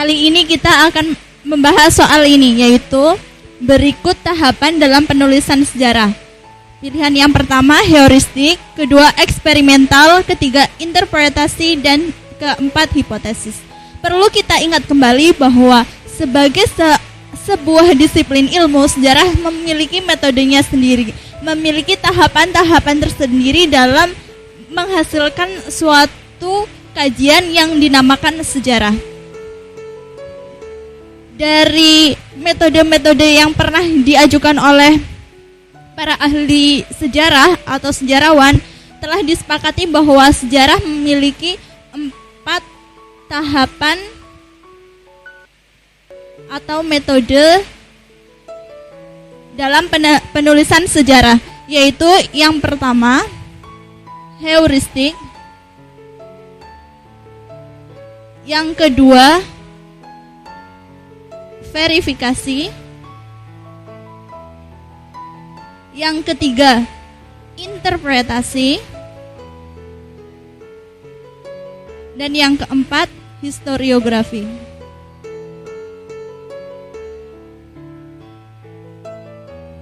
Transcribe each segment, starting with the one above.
Kali ini kita akan membahas soal ini, yaitu berikut tahapan dalam penulisan sejarah. Pilihan yang pertama heuristik, kedua eksperimental, ketiga interpretasi, dan keempat hipotesis. Perlu kita ingat kembali bahwa sebagai sebuah disiplin ilmu, sejarah memiliki metodenya sendiri, memiliki tahapan-tahapan tersendiri dalam menghasilkan suatu kajian yang dinamakan sejarah. Dari metode-metode yang pernah diajukan oleh para ahli sejarah atau sejarawan, telah disepakati bahwa sejarah memiliki 4 tahapan atau metode dalam penulisan sejarah, yaitu yang pertama heuristik, yang kedua verifikasi, yang ketiga interpretasi, dan yang keempat historiografi.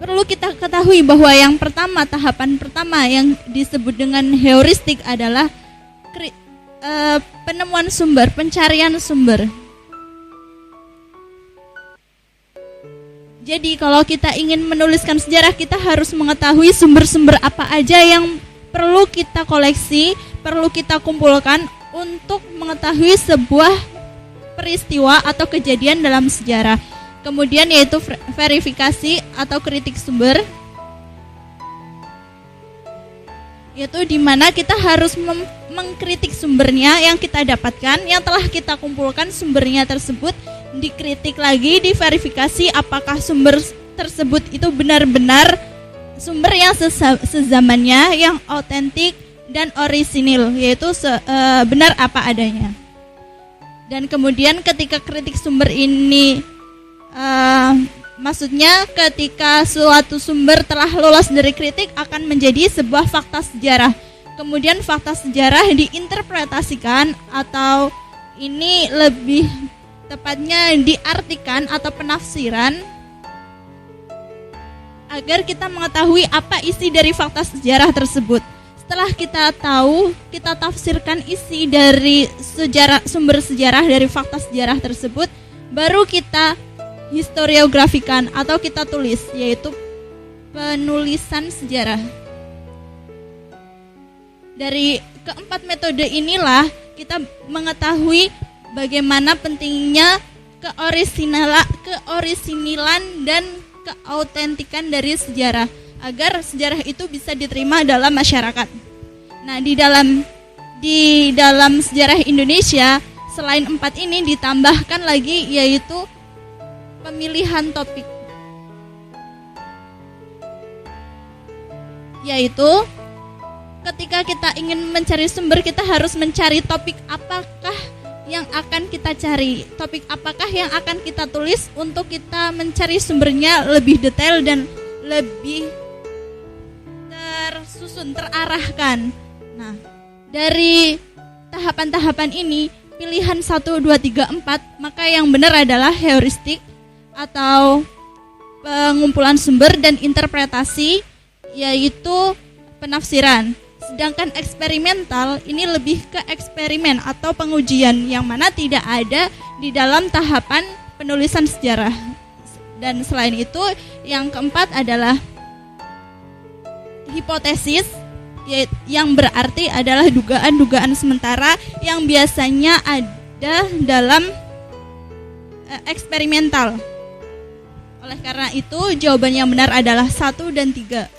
Perlu kita ketahui bahwa yang pertama, tahapan pertama yang disebut dengan heuristik adalah penemuan sumber, pencarian sumber. Jadi kalau kita ingin menuliskan sejarah, kita harus mengetahui sumber-sumber apa aja yang perlu kita koleksi, perlu kita kumpulkan untuk mengetahui sebuah peristiwa atau kejadian dalam sejarah. Kemudian yaitu verifikasi atau kritik sumber, yaitu di mana kita harus mengkritik sumbernya yang kita dapatkan, yang telah kita kumpulkan sumbernya tersebut, dikritik lagi, diverifikasi apakah sumber tersebut itu benar-benar sumber yang sezamannya, yang otentik dan orisinil, yaitu benar apa adanya. Dan kemudian ketika kritik sumber ini maksudnya ketika suatu sumber telah lolos dari kritik akan menjadi sebuah fakta sejarah. Kemudian fakta sejarah diinterpretasikan, atau ini lebih tepatnya diartikan atau penafsiran, agar kita mengetahui apa isi dari fakta sejarah tersebut. Setelah kita tahu, kita tafsirkan isi dari sumber sejarah dari fakta sejarah tersebut, baru kita historiografikan atau kita tulis, yaitu penulisan sejarah. Dari keempat metode inilah kita mengetahui bagaimana pentingnya keorisinilan dan keautentikan dari sejarah, agar sejarah itu bisa diterima dalam masyarakat. Nah, di dalam sejarah Indonesia, selain 4 ini ditambahkan lagi, yaitu pemilihan topik, yaitu ketika kita ingin mencari sumber, kita harus mencari topik apakah yang akan kita cari, topik apakah yang akan kita tulis, untuk kita mencari sumbernya lebih detail dan lebih tersusun, terarahkan. Nah, dari tahapan-tahapan ini, pilihan 1, 2, 3, 4, maka yang benar adalah heuristik atau pengumpulan sumber, dan interpretasi yaitu penafsiran. Sedangkan eksperimental ini lebih ke eksperimen atau pengujian, yang mana tidak ada di dalam tahapan penulisan sejarah. Dan selain itu, yang keempat adalah hipotesis, yang berarti adalah dugaan-dugaan sementara yang biasanya ada dalam eksperimental. Oleh karena itu, jawaban yang benar adalah 1 dan 3.